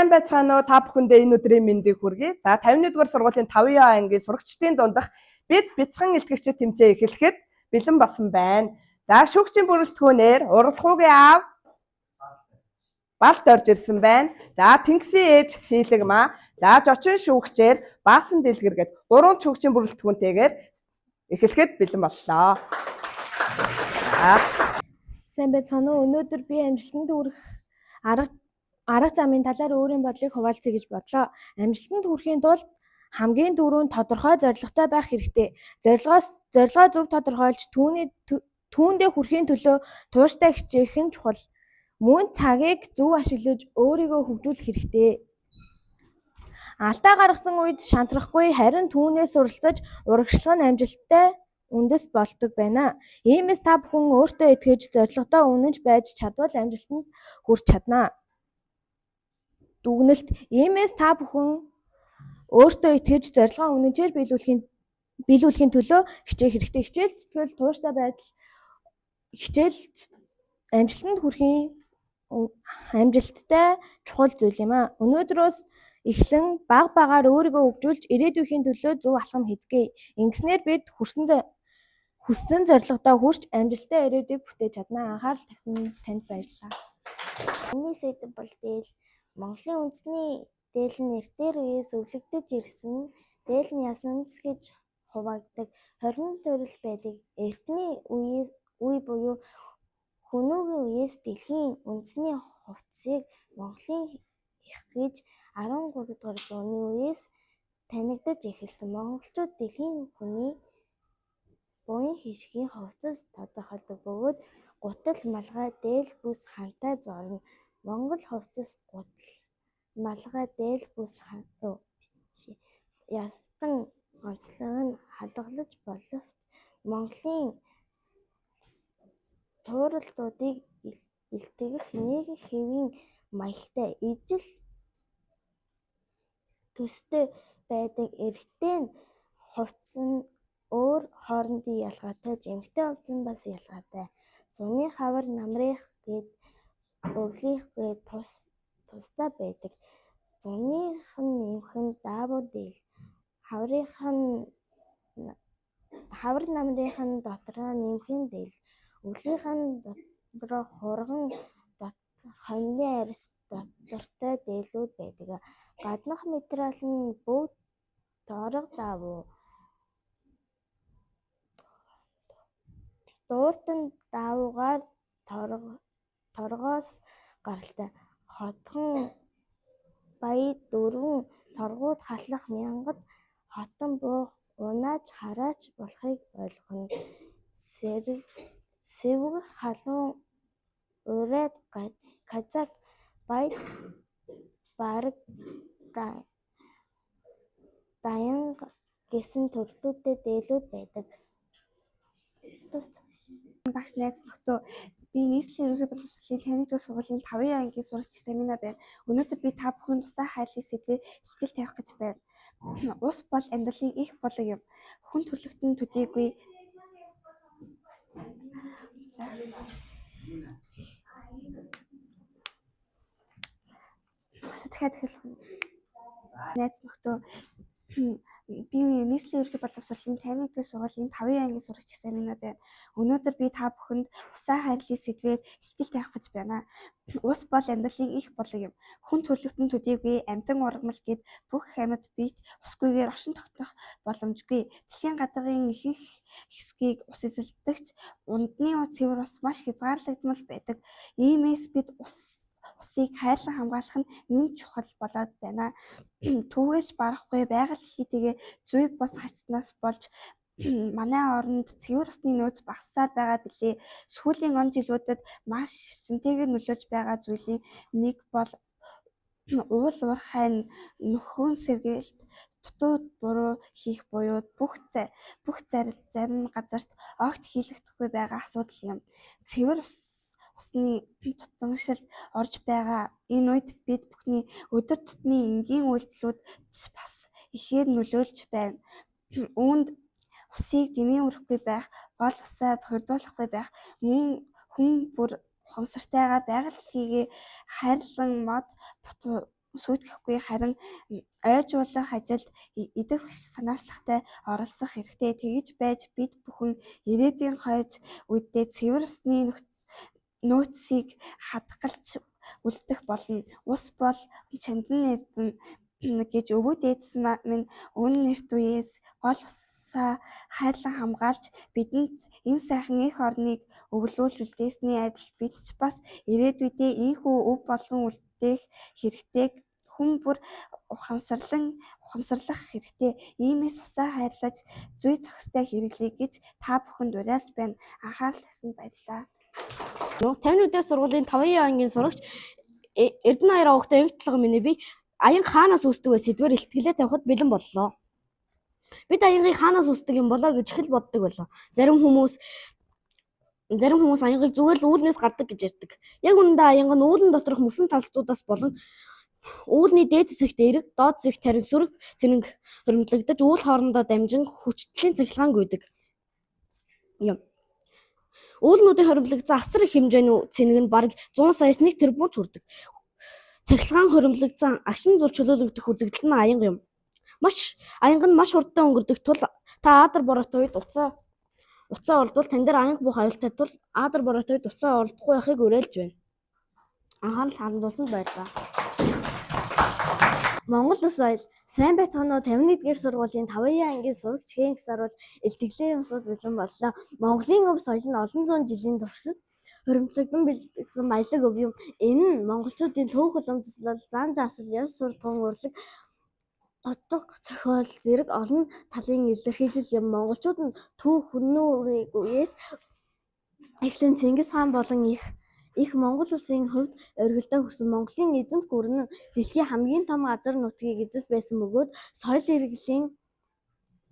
Сайн байцгаана уу? Та бүхэндээ энэ өдрийн мэндийг хүргэе. За 51-р сургуулийн 5-р ангийн сурагчдын дундах бид бяцхан илтгэгчид тэмцээн эхлэхэд бэлэн болсон байна. За шүүгчийн бүрэлдэхүүнээр уралдахуугийн аав балт орж ирсэн байна. За тэнгисийн ээж Сэлэгма, за жочин шүүгчээр Баасан Дэлгэр гээд 3 шүүгчийн бүрэлдэхүүнтэйгээр эхлэхэд бэлэн боллоо. Сайн байцгаана уу? Өнөөдөр би амжилтанд хүрэх арга замын талаар өөрийн бодлыг хуваалцъя гэж бодлоо. Амжилтанд хүрэхийн тулд хамгийн дөрөв тодорхой зорилготой байх хэрэгтэй. Зорилгоо зөв тодорхойлж түүндээ хүрэхийн төлөө тууштай хичээх нь чухал. Мөн цагийг зөв ашиглаж өөрийгөө хөгжүүлэх хэрэгтэй. Алдаа гаргасан үед шантрахгүй, харин түүнээс суралцаж урагшлах нь амжилттай үндэс болдог байна. Иймээс та бүхэн өөртөө итгэж зорилгодоо үнэнч байж чадвал амжилтанд хүрч чадна. Дүгнэлт: иймээс та бүхэн өөртөө итгэж зорилгоо үнэнчээр биелүүлэхийн төлөө хичээх хэрэгтэй. Хичээл зүтгэл тууштай байдал хичээл амжилтанд хүрэхийн амжилттай чухал зүйл юм аа. Өнөөдрөөс эхлэн баг багаар өөрийгөө хөгжүүлж ирээдүйн төлөө зөв алхам хийцгээе. Ингэснээр бид хүссэн зорилгодоо хүрч амжилттай ирээдүйг бүтээж чадна. Анхаарал тавьсан танд баярлалаа. Миний сэдэв бол дээл. Монголын үндэсний дээл нь эртээр үеэс өвлөгдөж ирсэн дээл нь ясан үндэс гэж хуваагддаг 20 төрөл байдаг. Эртний үе буюу Хөнөөгийн үеэс дэлхийн үндэсний хувцсыг Монголын эх гэж 13 дугаар зууны үеэс танигдаж эхэлсэн. Монголчууд дэлхийн хүний буян хишгийн хувцас тодорхойлдог бөгөөд гутал, малгай, дээл, бүс, хантай зорно. Монгол хувцас гутал, малгай, дээл, бүс, ястан онцлог нь хадгалж боловч Монголын тууралцуудыг илтгэх нэг хэвийн маягтай ижил төстэй байдаг. Эрэгтэй хувцас нь өөр хоорондын ялгаатай, эмэгтэй хувцас нь бас ялгаатай. Зуны хавар намрынх гээд өвлийнх гээд тусдаа байдаг. Зуных нь нэмэх нь даавуу дээл. Хавар намрынх нь дотроо нэмэх нь дээл. Өвлийнх нь дотроо хурган хоньны арьс доктортой дээлүүд байдаг. Гаднах материал нь бүгд торго даавуу. Дуурт нь даавуугаар торгоос гаралтай. Хотхон баяа дөрвөн торгууд халах мянгад хотон буух унааж хараач болохыг ойлгоно. Сэвэг халуун урайд казак баяд бараг даянга гэсэн төрлүүдтэй дээлүүд байдаг. Багш найз нөхдөө, би нийслэлийн ерөнхий боловсролын 51 дугаар сургуулийн 5-р ангийн сурагч семинар байна. Өнөөдөр би та бүхэнд тусаа хайрлын сэдвээр сэтгэл тавих гэж байна. Ус бол амьдралын их болог юм. Хүн төрлөختөн төдийгүй найз нөхдөө, би нийслэлийн ерөнхий боловсролын 51 дугаар сургуулийн 5-р ангийн сурагч семинар байна. Өнөөдөр би та бүхэнд усаа хайрлын сэдвээр сэтгэл тавих гэж байна. Ус бол амьдралын их болог юм. Хүн төрлөختөн төдийгүй амьтан ургамал гээд бүх амьд биет усгүйгээр оршин тогтнох боломжгүй. Дэлхийн гадаргын ихэнх хэсгийг ус эзэлдэгч ундны цэвэр ус маш хязгаарлагдмал байдаг. Иймээс бид усыг хайрлан хамгаалах нь нэмж чухал болоод байна. Түүгээс барахгүй байгаль дэлхийтэйгээ зүй бус хацнаас болж манай оронд цэвэр усны нөөц багассаар байгаа билээ. Сүүлийн он жилүүдэд маш эрчимтэйгээр нөлөөлж байгаа зүйлийн нэг бол уул уурхай нөхөн сэргээлт, дутуу буруу хийх буюу бүх зарим газарт огт хийлэгдэхгүй байгаа асуудал юм. Цэвэр усны тутамшилд орж байгаа энэ үед бид бүхний өдөр тутмын энгийн үйлдэлүүд бас ихээр нөлөөлж байна. Үүнд усыг дэмий өрөхгүй байх, гол усаа бохирдуулахгүй байх, хүн бүр ухамсартайгаар байгаль дэлхийгээ хайрлан мод сүйтгэхгүй харин ойжуулах ажилд идэх санаачлагтай оролцох хэрэгтэй. Тэгж байж бид бүхэн ирээдүйн хойж үедээ цэвэр усны нөөцийг хадгалж үлдэх болно. Ус бол чандан эрдэнэ гэж өвөг дээдс минь өмнө нэрт үеэс гол усаа хайрлан хамгаалж бидэнд энэ сайхан эх орныг өвлүүлж үлдээсний адил бид ч бас ирээдүйдээ ийхүү өв болгон үлдээх хэрэгтэйг хүн бүр ухамсарлах хэрэгтэй. Иймээс усаа хайрлаж зүй зохистой хэрэглэе гэж та бүхэнд уриалж байна. Анхаарал тавьсанд баярлалаа. 50-р сургуулийн 5 ангийн сурагч Эрдэнэ 2 авахтай өвтлөг миний би аян хаанаас үүсдэг вэ сэдвээр илтгэлээ тавихад бэлэн боллоо. Бид аяныг хаанаас үүсдэг юм болоо гэж их л боддог байлаа. Зарим хүмүүс аяныг зүгээр л үүлнээс гардаг гэж ярьдаг. Яг үүндээ аянг нь үүлэн доторх мөсөн талцуудаас болон үүлний дээд хэсэгт эрэг, доод хэсэгт харин сүрэг цэрэнг хоригдлогдож үүл хоорондоо дамжин хүчтэлийн цахилгаан гүйдэг юм. Үүлнүүдийн хоригдлогдсон асар их хэмжээний цэнэг нь бараг 100 саяас 1 тэрбум ч хүрдэг. Цахилгаан хоригдлогдсон агшин зур чөлөөлөгдөх үзэгдэл нь аянга юм. Аянга нь маш хурдтай өнгөрдөг тул та аадар бороотой үед уцаа олдвол тань дээр аянга буух аюултай тул аадар бороотой үед уцаа олдохгүй байхыг уриалж байна. Анхаарал хандуулсанд баярлалаа. Монгол Улс соёл сайн байцгаана уу 51-р сургуулийн 5 ангийн сурагч Хэнкс оруулж илтгэлийн юмсууд бэлэн боллоо. Монголын өв соёл нь олон зуун жилийн туршид хуримтлагдсан бэлтгэсэн баялаг өв юм. Энэ нь монголчуудын түүх уламжлал, зан заасал, ёс суртахуун, урлаг, утга зохиол зэрэг олон талын илэрхийлэл юм. Монголчууд нь түүх хүннүүрийн үеэс эхлэн Чингис хаан болон их Монгол улсын хувьд оргилдоо хүрсэн. Монголын эзэнт гүрэн нь дэлхийн хамгийн том газар нутгийг эзэж байсан бөгөөд соёл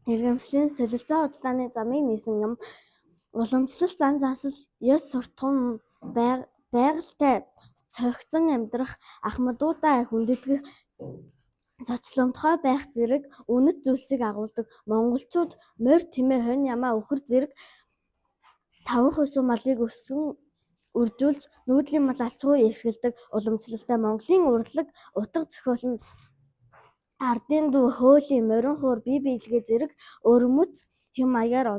иргэншлийн солилцоо худалдааны замыг нээсэн юм. Уламжлалт, зан заасал, ёс суртахуун, байгальтай цогцон амьдрах, ахмадуудаа хүндэтгэх, зочломтгой байх зэрэг үнэт зүйлсийг агуулдаг. Монголчууд морь, тэмээ, хонь ямаа, үхэр зэрэг тавх өсвөн малыг үржүүлж нүүдлийн мал алчгүй эрхэлдэг уламжлалтай. Монголын урлаг, утга зохиол нь ардын дүү, хөөлийн, морин хуур, бие биелгээ зэрэг өрмөц хэм маягаар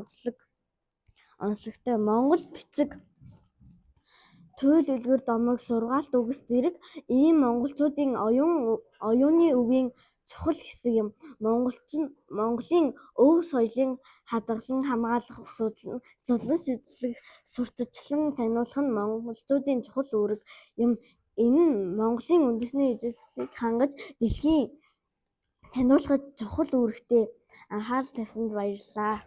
онцлогтой. Монгол бичиг, туйл үлгэр, домог, сургаалт, үгс зэрэг ийм монголчуудын оюуны өвийн чухал хэсэг юм. Монголын өв соёлын хадгалан хамгаалах, судлан шийдлэх, сурталчлан таниулах нь монголчуудын чухал үүрэг юм. Энэ нь Монголын үндэсний эзэслийг хангаж дэлхийн таниулахад чухал үүрэгтэй. Анхаарал тавьсанд баярлалаа.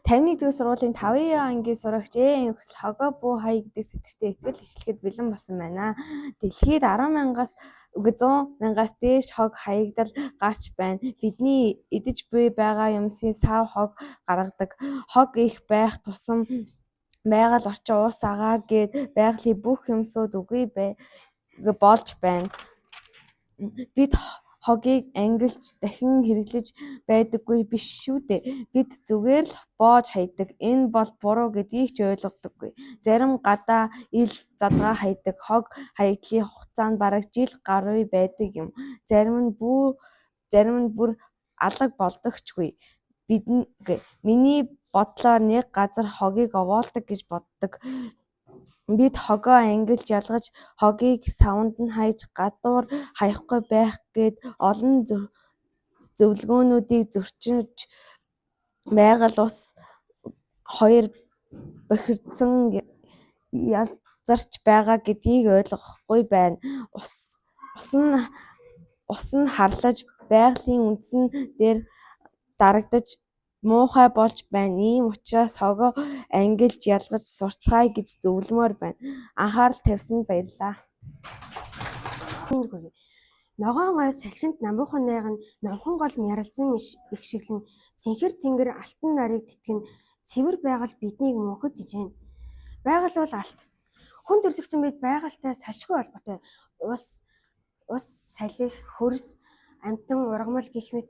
51-р сургуулийн 5 ангийн сурагч Хөгсөл хогоо буу хай гэдэг сэдвтэй ихтгэл эхлэхэд бэлэн болсон байна. Дэлхийд 10,000-аас үгүй 100,000-аас дээш хог хаягдал гарч байна. Бидний идэж буй байгаа юмсын сав хог гаргадаг. Хог их байх тусам байгаль орчин ус агаар гээд байгалийн бүх юмсууд үгүй болж байна. Бид хогийг ангилж дахин хэрэглэж байдаггүй биш шүү дээ. Бид зүгээр л боож хайдаг. Энэ бол буруу гэдгийг ч ойлгодоггүй. Зарим гадаа ил задгаа хайдаг хог хаягдлын хугацаа нь бараг жил гаруй байдаг юм. Зарим нь бүр алга болдогчгүй. Миний бодлоор нэг газар хогийг овоолдог гэж боддог. Бид хогоо ангилж ялгаж хогийг савнд нь хайж гадуур хаяхгүй байх гээд олон зөвлөгөөнүүдийг зөрчиж байгаль ус хоёр бохирдсон ялзарч байгаа гэдгийг ойлгохгүй байна. Ус нь харлаж байгалийн үндсэн дээр дарагдаж муухай болж байна. Ийм учраас хогоо ангилж ялгаж сурцгаая гэж зөвлөмөр байна. Анхаарал тавьсанд баярлалаа. Ногоон гой салхинд намуухан найган номхон гол мярлзан игшиглэн цэнхэр тэнгэр алтан нарыг тэтгэн цэвэр байгаль биднийг мөнхөд дижээн. Байгаль бол алт. Хүн төрлөختөн бид байгальтай салшгүй холбоотой. Ус, салхи, хөрс, амтан, ургамал гэх мэт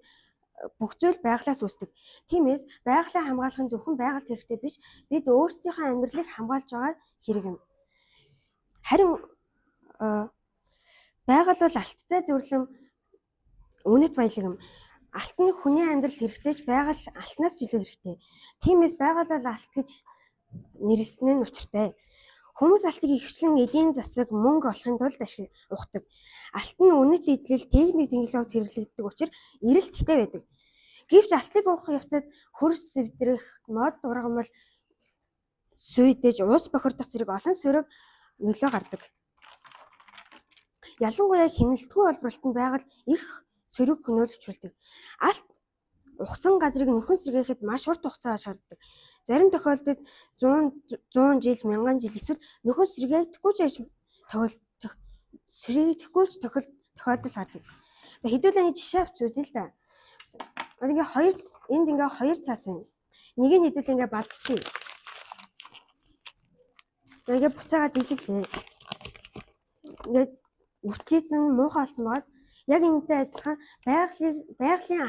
бүх зүйл байгалаас үүсдэг. Тиймээс байгалаа хамгаалах нь зөвхөн байгальд хэрэгтэй биш, бид өөрсдийнхөө амьдралыг хамгаалж байгаа хэрэг юм. Харин Байгаль бол алттай зөвлөм үнэт баялаг юм. Алт нь хүний амьдрал хэрэгтэй ч байгаль алтнаас ч илүү хэрэгтэй. Тиймээс байгаль бол алт гэж нэрлсэн нь учиртай. Хүмүүс алтыг ихэвчлэн эдийн засаг, мөнгө олохын тулд ухдаг. Алт нь үнэт идэл, техник технологид хэрэглэгддэг учраас эрэлттэй байдаг. Гэвч алтыг уух явцад хөрс сэвдрэх, мод ургамал сүйдэж, уус бохирдох зэрэг олон сөрөг нөлөө гардаг. Ялангуяа хяналтгүй олборлолтод байгаль их сөрөг хөнөөлөгчүүлдэг. Алт ухсан газрыг нөхөн сэргээхэд маш урт хугацаа шаарддаг. Зарим тохиолдолд 100 жил, 1000 жил эсвэл нөхөн сэргээдэггүй ч тохиолдол гардаг. Хэдүүлээ нэг жишээ авч үзье л да. Энд ингээ хоёр цаас байна. Нэгийг хэдүүлээ ингээ бадчихъя. Тэгээ буцаагаа дийлэлээ. Ингээ үрчээсэн муухай болсон байгаа. Яг энэтэй адилхан байгалийн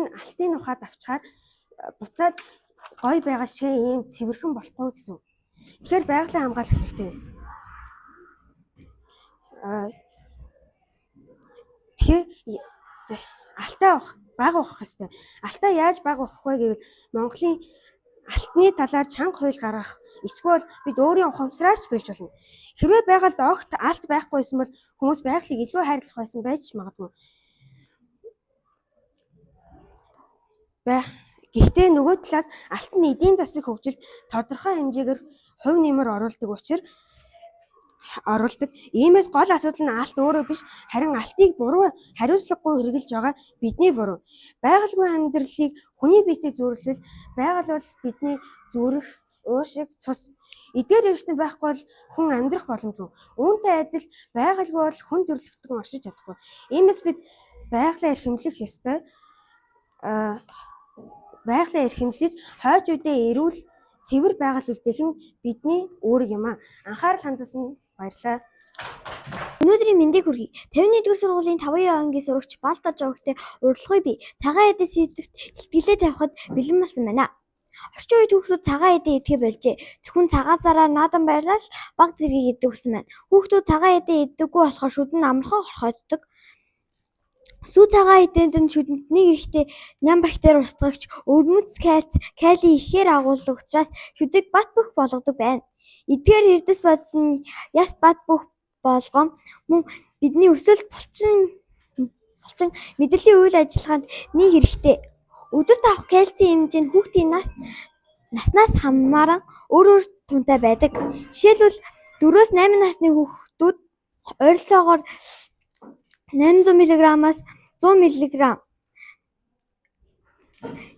алтын ухаад авчаар буцаад гой байгаль шиг ийм цэвэрхэн болохгүй гэсэн. Тэгэхээр байгалийн хамгаалах хэрэгтэй. Тэгэхээр алтаа бага ухах хэрэгтэй. Алтаа яаж бага ухах вэ гэвэл Монголын алтны талаар чанга хууль гаргах, эсвэл бид өөрийн ухамсараарч бийж болно. Хэрвээ байгальд огт алт байхгүйсэн бол хүмүүс байгалыг илүү хайрлах байсан байж магадгүй. Гэхдээ нөгөө талаас алт нь эдийн засаг хөгжилд тодорхой хэмжээгээр хувь нэмэр оруулдаг. Иймээс гол асуудал нь алт өөрөө биш, харин алтыг буруу хариуцлагагүй хэрэгжилж байгаа бидний буруу. Байгалгүй амьдралыг хүний биетэй зүйрлвэл байгаль бол бидний зүрх, уушиг, цус. Эдгээр эрхтэн байхгүй бол хүн амьдрах боломжгүй. Үүнтэй адил байгалгүй бол хүн төрөлхтөн оршиж чадахгүй. Иймээс бид байгалаа эрхэмлэх ёстой. Байгалаа эрхэмлэж хойч үедээ эрүүл цэвэр байгаль үлдээх нь бидний үүрэг юм аа. Анхаарал хандуулсанд баярлалаа. Өнөөдрийн мэндийг хүргэе. 51-р сургуулийн 5 ангийн сурагч Балта Жогтой урилгыг би цагаан эдийн сэдвт илтгэлээ тавихад бэлэн болсон байна. Орчин үед хүүхдүүд цагаан эдийн идэхэ болжээ. Зөвхөн цагаасаараа наадан байрал баг зэргийг иддэг гэсэн байна. Хүүхдүүд цагаан эдийн иддэггүй болохоор шүдэн амархан хорхооддог. Сүү цагаан эдээнд нь шүдэнтний эрэхтэй ням бактери устгагч өвөрмөц калий ихээр агуулдаг учраас шүдэг бат бөх болгодог байна. Эдгээр эрдэс бодсон яс бат бөх болгон мөн бидний өсөлт булчин мэдрэлийн үйл ажиллагаанд нэг хэрэгтэй. Өдөрт авах кальцийн хэмжээ нь хүүхдийн наснаас хамааран өөр тунтай байдаг. Жишээлбэл 4-8 насны хүүхдүүд ойролцоогоор 800 мг-аас 100 мг.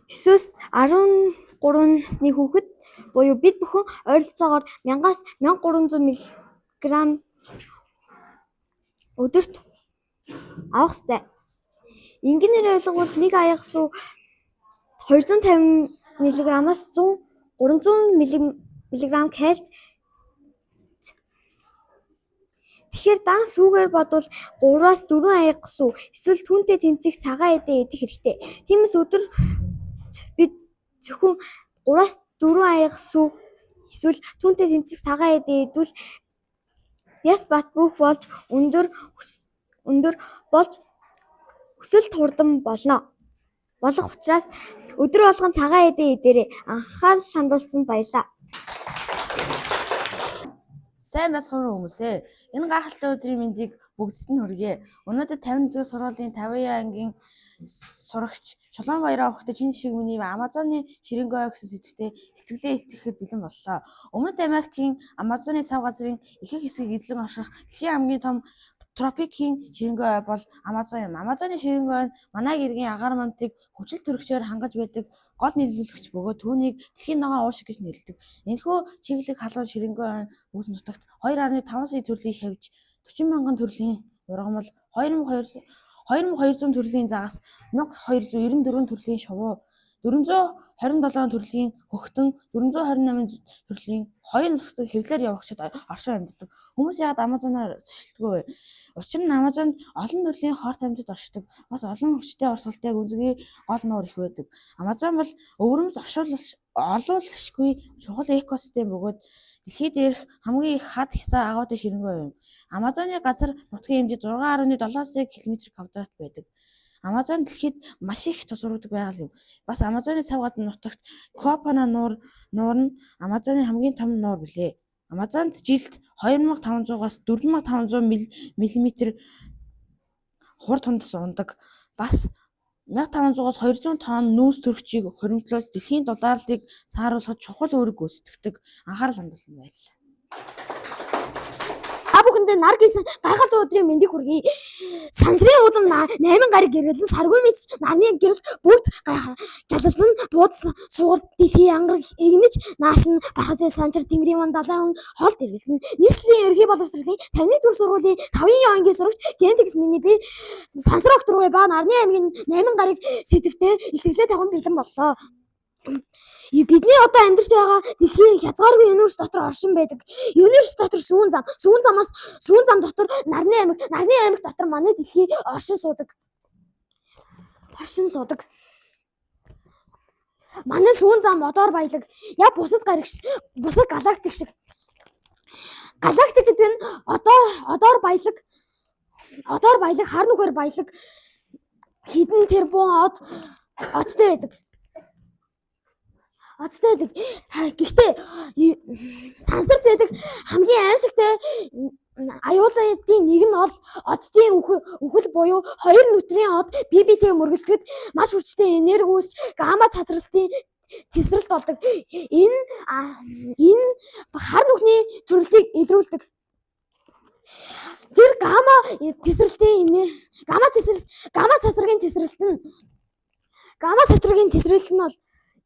9-өөс 13 насны хүүхэд буюу бид бүхэн ойролцоогоор 1000-аас 1300 мг өдөрт авах ёстой. Ингээнээр ойлгвол нэг аяга сүү 250 мг-аас 300 мг кальц. Тэгэхээр дан сүүгээр бодвол 3-аас 4 аяга сүү эсвэл түүнтэй тэнцэх цагаан эдээ идэх хэрэгтэй. Тиймээс өдөр бид зөвхөн 3-аас 4 аяга сүү эсвэл түүнтэй тэнцэх цагаан эдээ идвэл яс бат бөх болж өндөр болж өсөлт хурдан болох учраас өдөр болгон цагаан эдээ идээрэй. Анхаарал хандуулсанд баярлалаа. Сайн байцгаана хүмүүсээ. Энэ гайхалтай өдрийн мэндийг бүгдд нь хүргэе. Өнөөдөр 51-р сургуулийн 50 ангийн сурагч Чулуунбаяр охтой Чин шиг миний Амазоны ширэнгой гэсэн сэдвтэ илтгэлээ илтгэхэд бэлэн боллоо. Өмнөд Америкийн Амазоны сав газрын ихэнх хэсгийг эзлэн орших дэлхийн хамгийн том тропикийн ширэнгой бол Амазон юм. Амазоны ширэнгой нь манай гэргийн агаар мантыг хүчил төрөгчөөр хангаж байдаг гол нийлүүлэгч бөгөөд түүнийг дэлхийн ногоон уушиг гэж нэрлэдэг. Энэхүү чиглэг халуун ширэнгой үүсэн нутагт 2.5 сая төрлийн шавж, 40 мянган төрлийн ургамал, 2200 төрлийн загас, 1294 төрлийн шувуу, 427 төрлийн хөхтөн 428 төрлийн хоёр нутагт хэвлэлээр явагчид оршин амьддаг. Хүмүүс яагаад Амазоноор шилждэггүй вэ? Учир нь Амазонд олон төрлийн хорт амьтад оршдог. Бас олон хүчтэй урсгалтай гүнзгий гол нуур их байдаг. Амазон бол өвөрмөц олуулшгүй чухал экосистем бөгөөд дэлхийд дээрх хамгийн их хад хясаа агуутай ширэнгуй юм. Амазоны газар нутгийн хэмжээ 6.7 км² байдаг. Амазон дэлхийд маш их тус ургадаг байгаль юм. Бас Амазоны цав гадны нутагт Копана нуур нь Амазоны хамгийн том нуур билээ. Амазонд жилд 2500-аас 4500 мм хурд тундас ундаг. Бас 1500-аас 200 тонн нүүрс төрөгчийг хуримтлуулж дэлхийн дулааллыг сааруулахад чухал үүрэг гүйцэтгэдэг. Анхаарал хандуулсан баярлалаа. Та бүхэндээ нар гисэн гайхалтай өдрийн мэндийг хүргэе. Сансрын удам 8 гариг гэрэлэн саргүй мэдч нарны гэрэл бүгд гялалзан буудсан суурд дэлхийн янгараг игнэж наашин бархасаа санчир тэнгэрийн ман далайн холд эргэлтэн нийслэлийн ерхий боловсролын 51 сургуулийн 5 ангийн сурагч Гентекс миний би сансар огт руу ба нарны аймгийн 8 гариг сэдвтэ илтгэлээ таван бэлэн боллоо. Бидний одоо амьдарч байгаа дэлхийн хязгааргүй юниверс дотор оршин байдаг. Юниверс дотор сүүн зам дотор нарны аймаг дотор манай дэлхий оршин суудаг. Манай сүүн зам одоор баялаг. Яа бусад галактик шиг. Галактик гэдэг нь одоор баялаг хар нүхээр баялаг хідэн тэрбум одтой байдаг. Гэхдээ сансар зэдэг хамгийн аимшигтай аюулын нэг нь бол оддын үхэл буюу хоёр нүтрийн од BBT мөргөлдөхөд маш хүчтэй энерги үүсч гамма цацралтын тесрэлт болдог. Энэ хар нүхний төрлийг илрүүлдэг. Тэр гамма цацрагийн тесрэлт нь бол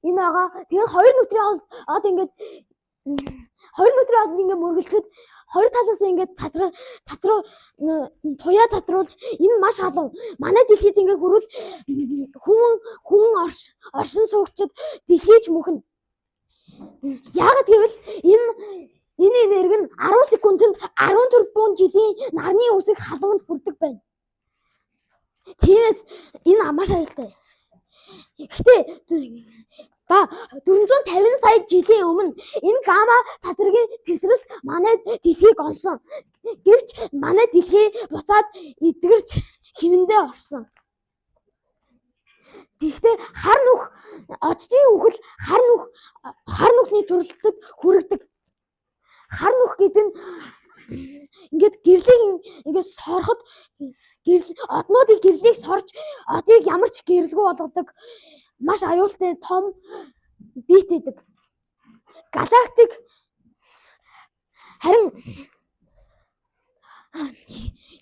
энэ байгаа. Тэгээ хоёр нүтрийн од ингээд мөргөлдөхөд хоёр талаас ингээд туяа цацруулж энэ маш халуун. Манай дэлхийд ингээд хүрвэл хүн оршин суугчид дэлхийч мөхнө. Яагаад гэвэл энэ энерги нь 10 секундэд 10 тэрбум жилийн нарны үсэг халуунд хүрдэг байна. Тиймээс энэ маш аюултай. Гэхдээ 450 сая жилийн өмнө энэ гамма цацрагийн тесрэлт манай дэлхийг онсон. Гэвч манай дэлхий буцаад эдгэрч хэмэндээ орсон. Тэгэхдээ хар нүх оддын үхэл хар нүхний төрөлтөд хүргэдэг. Хар нүх гэдэг нь ингээд гэрлийг ингээд сороход однуудын гэрлийг сорж одыг ямар ч гэрэлгүй болгодог маш аюултай том бит гэдэг. Галактик харин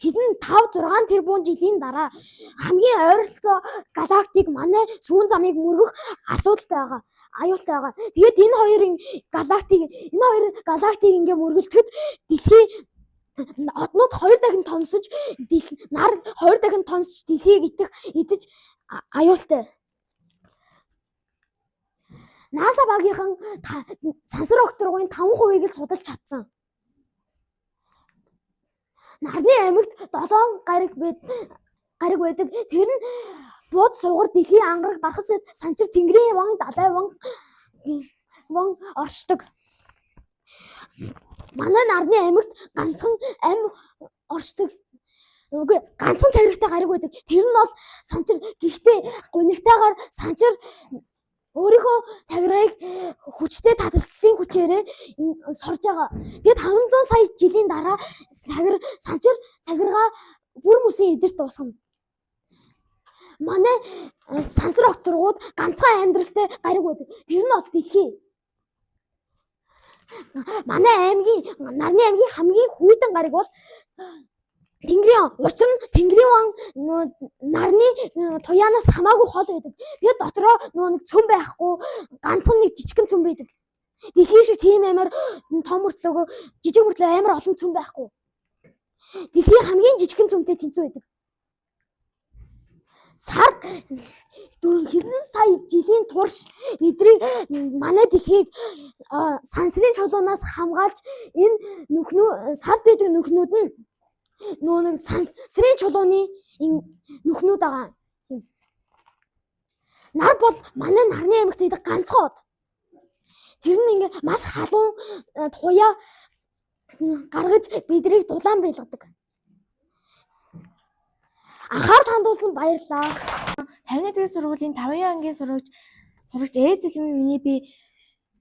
хэдэн 5-6 тэрбум жилийн дараа хамгийн ойролцоо галактик манай сүүн замыг мөргөх аюултай байгаа. Тэгээд энэ хоёр галактик ингээ мөргөлдөхөд дэлхий однууд 2 дахин томсож нар 2 дахин томсож дэлхийг идэж аюултай. NASA багийнхан сансар окторгын 5% л судалж чадсан. Нарны аймагт 7 гариг байдаг. Тэр нь бууд суугар дэлхийн ангараг бархас санчир тэнгэрийн ван далай ван оршдог. Манай нарны аймагт ганцхан оршдог. Үгүй ганцхан цагирагтай гариг байдаг. Тэр нь бол санчир. Гэхдээ гунигтайгаар санчир өөрийнхөө цагиргаыг хүчтэй таталцлын хүчээрээ сорж байгаа. Тэгээд 500 сая жилийн дараа санчир цагиргаа бүр мөсийн идэж дуусгана. Манай сансар окторгууд ганцхан амьдралтай гариг байдаг. Тэр нь бол дэлхий. Манай нарны аймгийн хамгийн хүйтэн гариг бол Тэнгэрийн учир нь тэнгэрийн ван нарны туяанаас хамаагүй хол байдаг. Тэгээд дотроо нэг цөм байхгүй ганцхан нэг жижигхэн цөм байдаг. Дэлхийн шиг тийм амар том мөртлөөгөө жижиг мөртлөө амар олон цөм байхгүй. Дэлхийн хамгийн жижигхэн цөмтэй тэнцүү байдаг. сар хэдэн сая жилийн турш бидний манай дэлхийг сансрын чулуунаас хамгаалж энэ сард байдаг нүхнүүд нь нэг сансрын чулууны нүхнүүд байгаа. Нар бол манай нарны аймагт байдаг ганцхан од. Тэр нь ингээ маш халуун туяа гаргаж бидрийг дулаан байлгадаг. Анхаарал хандуулсан баярлалаа. 50-ны дэх сургуулийн 5-ын ангийн сурагч Эзэлмийн миний би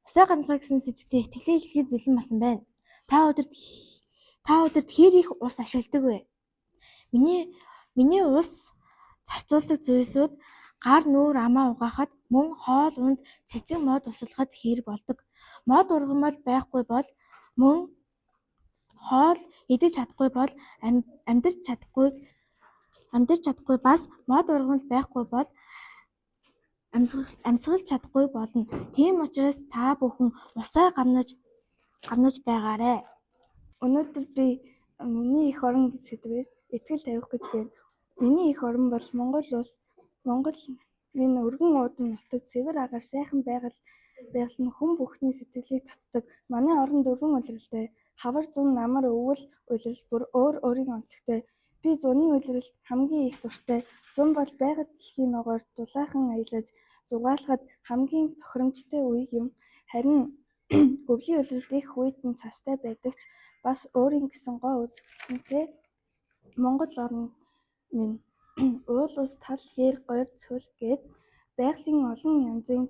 усаа ганцгаа гэсэн сэдвтээ итгэлээ эхлэхэд бэлэн басан байна. Та өдөрт хэр их ус ашигладаг вэ? Миний ус зарцуулдаг зүйлсүүд гар нүүр амаа угаахад мөн хоол унд цэцэг мод услахад хэр болдог. Мод ургамал байхгүй бол мөн хоол идэж чадахгүй бол амьдарч чадахгүй бас мод ургамал байхгүй бол амьсгалж чадахгүй болно. Тийм учраас та бүхэн усаа гамнаж байгаарай. Өнөөдөр би миний эх орон гэж сэдвээр итгэл тавих гэж байна. Миний эх орон бол Монгол улс. Монгол минь өргөн уудам нутаг цэвэр агаар сайхан байгаль нь хүн бүхний сэтгэлийг татдаг. Манай орон дөрвөн улиралтай. Хавар зун намар өвөл улирал бүр өөрийн онцлогтой. Би зуны улиралд хамгийн их дуртай. Зун бол байгаль дэлхийн ногоор дулаахан аялаж зугаалахад хамгийн тохиромжтой үе юм. Харин өвлийн улиралд их хүйтэн цастай байдаг ч бас өөрийн гэсэн гоо үзэсгэлэнтэй. Монгол орн минь уул ус тал хээр говь цөл гээд байгалийн олон янзын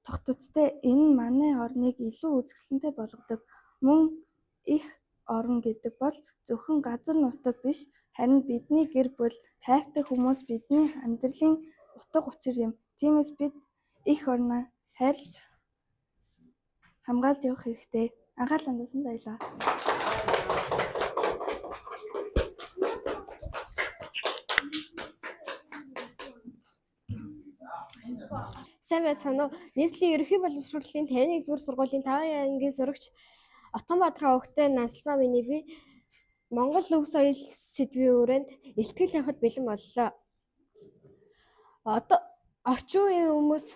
тогтцтой энэ манай орныг илүү үзэсгэлэнтэй болгодог. Мөн их орн гэдэг бол зөвхөн газар нутаг биш, харин бидний гэр бүл, хайртай хүмүүс бидний амьдралын утга учир юм. Тиймээс бид их орноо хайрлаж хамгаалж явах хэрэгтэй. Анхаарал хандуулсан баярлалаа. Сайн байцгаана уу? Нийслэлийн ерөнхий боловсруулалтын 51-р сургуулийн 5-ын ангийн сурагч Отонбаатар өвгтэй Насалбаа миний би Монгол өв соёл сэдвийн хүрээнд илтгэл тавихад бэлэн боллоо. Одоо орчин үеийн хүмүүс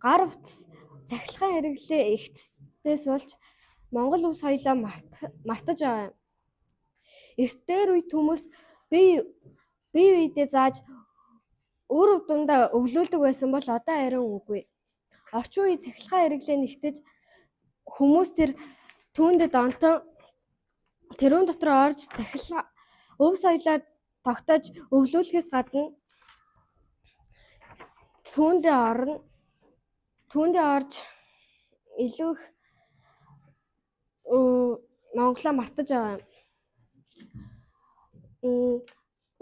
гар утас цахилгаан хэрэглээ ихтэйс болж Монгол өв соёлоо мартаж байгаа юм. Эртээр үед хүмүүс бие биедээ зааж өөр дундаа өвлүүлдэг байсан бол одоо харин үгүй. Орчин үеийн цахилгаан хэрэглээ нэгтэж хүмүүс түүндээ донтон тэрүүн дотор орж цахилгаан өв соёлоо тогтоож өвлүүлэхээс гадна түүндээ орж илүү их Монголоо мартаж байгаа юм.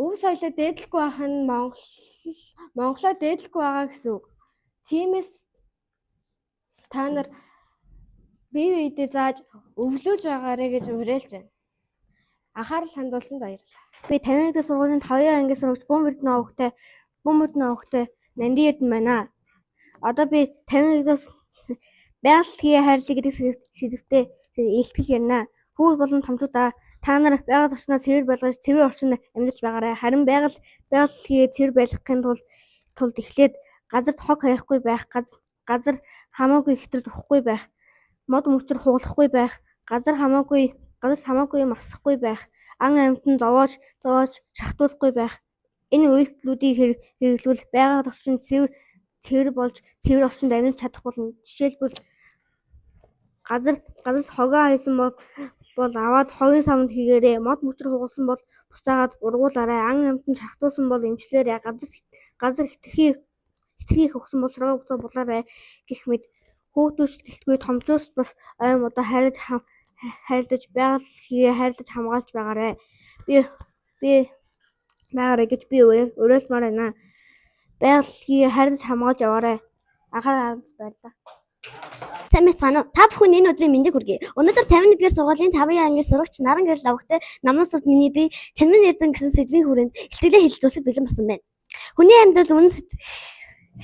Өв соёлоо дээдлэхгүй байх нь Монголоо дээдлэхгүй байгаа гэсэн үг. Тиймээс та нар бие биедээ зааж өвлөөж байгаарэ гэж уриалж байна. Анхаарал хандуулсанд баярлалаа. Би 51-р сургуулийн 5-ын ангийн сурагч Бөмбөрдөн өвгтэй Нанди Эрдэнэ байна. Одоо би 51-ээс байгаль хайрлал гэдэг сэдвтээ илтгэл ярина. Хүүхд болон томчуудаа та нар байгаль орчноо цэвэр болгож цэвэр орчинд амьдарч байгаарай. Харин байгаль цэвэр байлгахын тулд эхлээд газарт хог хаяхгүй байх, газар хамаагүй хэвтэрж уухгүй байх, мод мөчөр хугалахгүй байх, газар хамаагүй масахгүй байх, ан амьтан зовоож шахтуулахгүй байх. Энэ үйлдэлүүдийг хэрэглүүл байгаль орчин цэвэр болж цэвэр орчинд амьдарч чадах болно. Жишээлбэл газарт хогоо хайсан бол аваад хогийн савнд хийгээрэй. Мод мөчөр хугалсан бол буцаагаад ургуулаарай. Ан амьтан шахтуулсан бол эмчлээрэй. Газар хитрхи их өгсөн бол шоргоо буцаа булаарай гэх мэт хүүхдүүч гэлтгүй томчуус бас ой модоо хайрлаж байгаль хайрлаж хамгаалж байгаарай. Би байгаарай гэж би уриалмаар байна. Байгаль хайрлаж хамгаалж яваарай. Анхаарал хандуулж баярлалаа. Сайн байцгаана уу? Та бүхэн энэ өдрийн мэндийг хүргэе. Өнөөдөр 51-р сургуулийн 5-ын ангийн сурагч Наран Гэрэл авахтай намнасууд миний би Чанмын Эрдэнэ гэсэн сэдвийн хүрээнд илтгэлээ хэлэлцүүлэхэд бэлэн болсон байна. Хүний амьдрал үнэт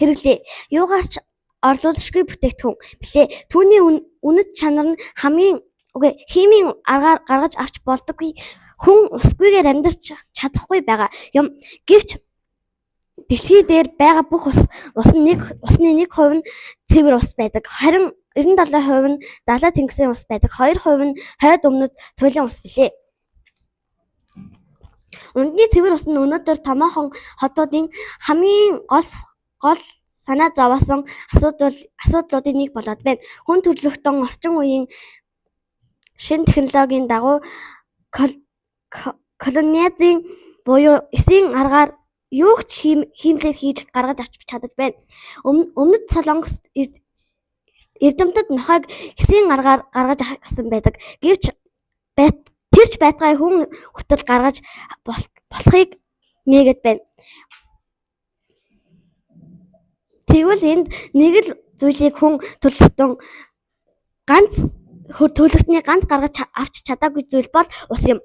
хэрэглээ. Юугаарч орлуулшгүй бүтээгдэхүүн билээ. Түүний үнэт чанар нь химийн аргаар гаргаж авч болдоггүй. хүн усгүйгээр амьдарч чадахгүй байгаа юм. Гэвч дэлхий дээр байгаа бүх усны 1% нь цэвэр ус байдаг. Харин 97% нь далай тэнгисийн ус байдаг. 2% нь хойд өмнөд туйлын ус билээ. Унтны цэвэр ус нь өнөөдөр томоохон хотуудын хамгийн гол санаа зовоосон асуудлуудын нэг болоод байна. Хүн төрөлхтөн орчин үеийн шинэ технологийн дагуу колониязм буюу эсийн аргаар юу ч хиймлэр хийж гаргаж авч чадаж байна. Өмнөд Солонгос эрдэмтэд нохойг эсийн аргаар гаргаж авсан байдаг. Гэвч тэрч байтгай хүн хүртэл гаргаж болохыг нээгээд байна. Тэгвэл энд нэг л зүйлийг хүн төлөвлөлтний ганц гаргаж авч чадаагүй зүйл бол ус юм.